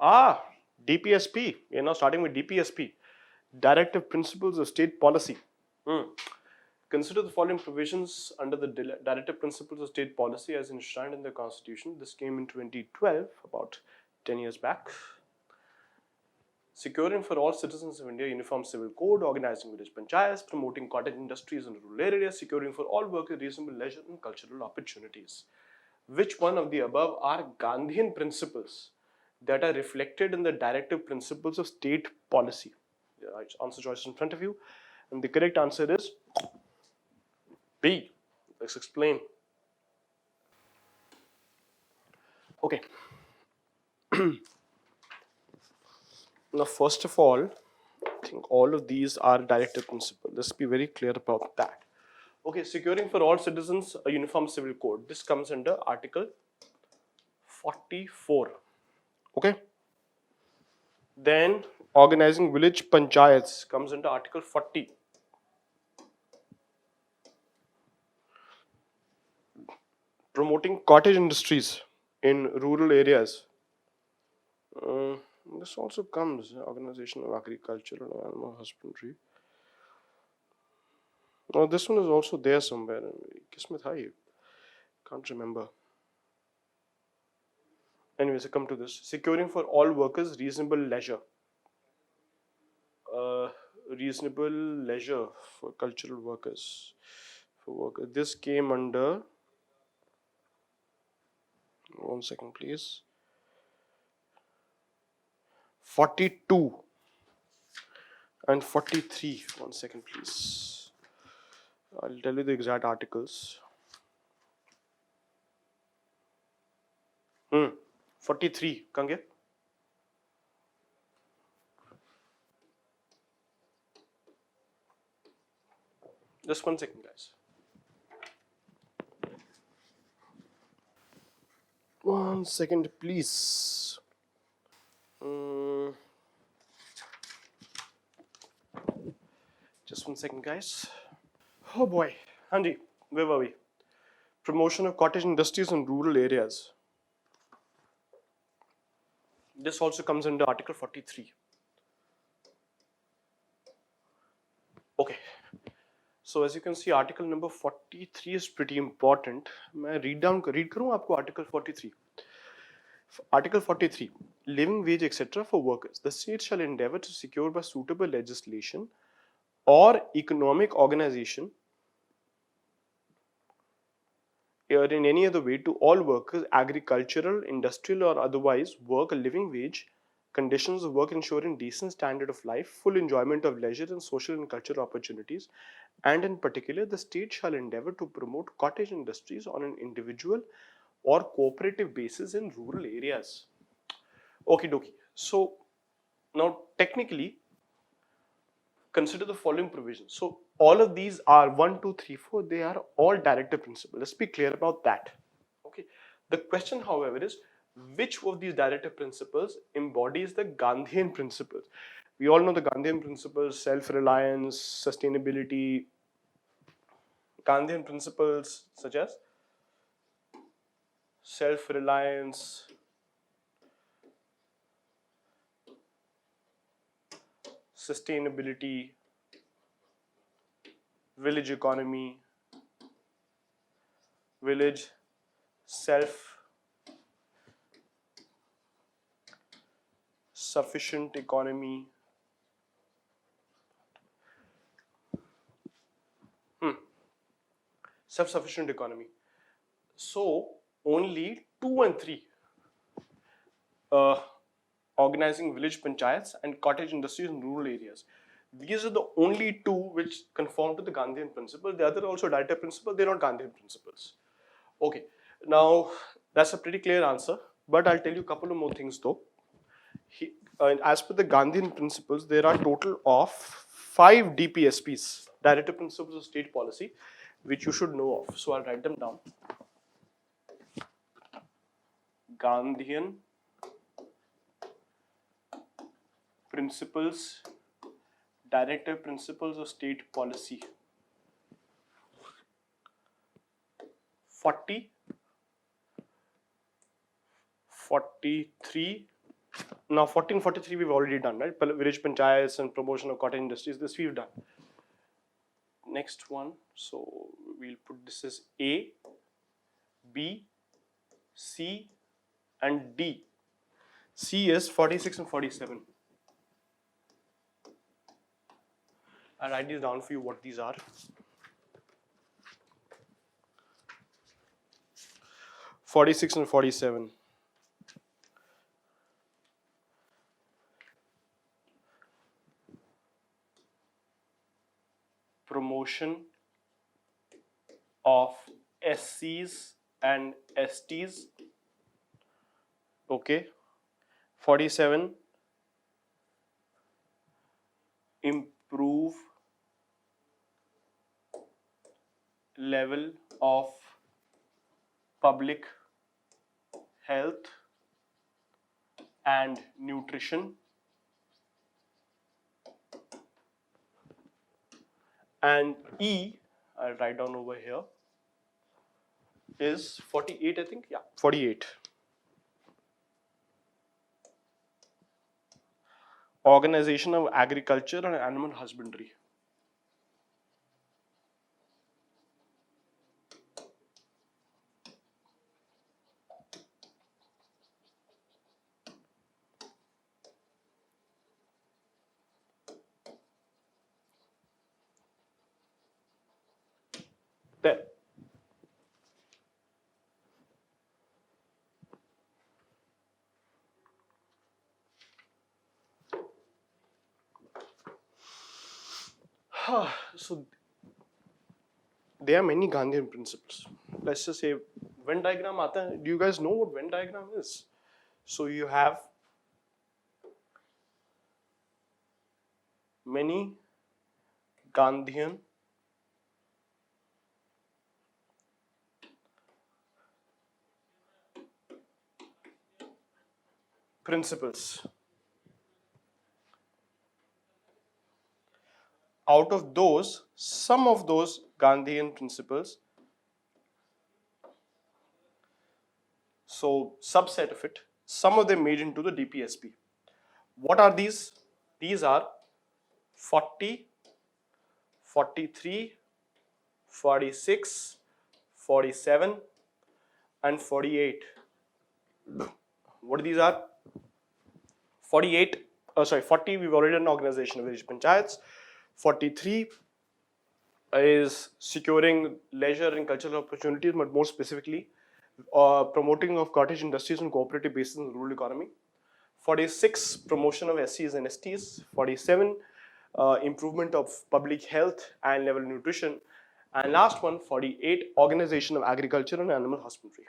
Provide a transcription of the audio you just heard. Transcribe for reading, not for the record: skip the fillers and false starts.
Ah, DPSP. You're now starting with DPSP. Directive Principles of State Policy. Consider the following provisions under the Directive Principles of State Policy as enshrined in the Constitution. This came in 2012, about 10 years back. Securing for all citizens of India uniform civil code, organizing village panchayats, promoting cottage industries in rural areas, securing for all workers reasonable leisure and cultural opportunities. Which one of the above are Gandhian principles that are reflected in the Directive Principles of State Policy? Answer choice in front of you, and the correct answer is B. Let's explain. Okay. Now, first of all, I think all of these are directive principles. Let's be very clear about that. Okay, securing for all citizens a uniform civil code. This comes under Article 44. Okay. Then organizing village panchayats comes under Article 40. Promoting cottage industries in rural areas. This also comes organization of agriculture and animal husbandry. Oh, this one is also there somewhere. Kismet hai, can't remember. Anyways, I come to this. Securing for all workers reasonable leisure. Reasonable leisure for cultural workers. This came under. One second, please. 42 and 43. One second, please. I'll tell you the exact articles. 43. Kange? Just 1 second, guys. 1 second, please. Just 1 second, guys. Oh boy. Hanji, where were we? Promotion of cottage industries in rural areas. This also comes under Article 43. Okay. So as you can see, article number 43 is pretty important. मैं read करूँ आपको article 43. Article 43, living wage etc. for workers. The state shall endeavor to secure by suitable legislation or economic organization or in any other way to all workers, agricultural, industrial or otherwise, work a living wage, conditions of work ensuring decent standard of life, full enjoyment of leisure and social and cultural opportunities, and in particular, the state shall endeavor to promote cottage industries on an individual or cooperative basis in rural areas. Okay, dokie. So now technically, consider the following provisions. So all of these are 1, 2, 3, 4. They are all directive principles. Let's be clear about that. Okay. The question, however, is which of these directive principles embodies the Gandhian principles? We all know the Gandhian principles: self-reliance, sustainability. Gandhian principles such as self-reliance, sustainability, village economy, village self-sufficient economy. Self-sufficient economy. So only 2 and 3, organizing village panchayats and cottage industries in rural areas. These are the only two which conform to the Gandhian principle. The other also directive principle. They're not Gandhian principles. Okay. Now that's a pretty clear answer, but I'll tell you a couple of more things though. As per the Gandhian principles, there are a total of 5 DPSPs, Directive Principles of State Policy, which you should know of. So I'll write them down. Gandhian Principles, Directive Principles of State Policy. 40, 43, Now 1443 we've already done, right? Village Panchayats and promotion of cottage industries, this we've done. Next one, so we'll put this as A, B, C and D. C is 46 and 47. I'll write these down for you what these are. 46 and 47. Promotion of SCs and STs. Okay. 47. Improve level of public health and nutrition. And E, I'll write down over here, is 48, I think. Yeah, 48. Organization of agriculture and animal husbandry. There. So there are many Gandhian principles. Let's just say Venn diagram aata hai. Do you guys know what Venn diagram is? So you have many Gandhian principles. Out of those, some of those Gandhian principles, so subset of it, some of them made into the DPSP. What are these? These are 40, 43, 46, 47 and 48. What these are? 40 we've already done organization of village panchayats. 43 is securing leisure and cultural opportunities, but more specifically promoting of cottage industries and cooperative basis in the rural economy. 46, promotion of SCs and STs. 47, improvement of public health and level of nutrition. And last one, 48, organization of agriculture and animal husbandry.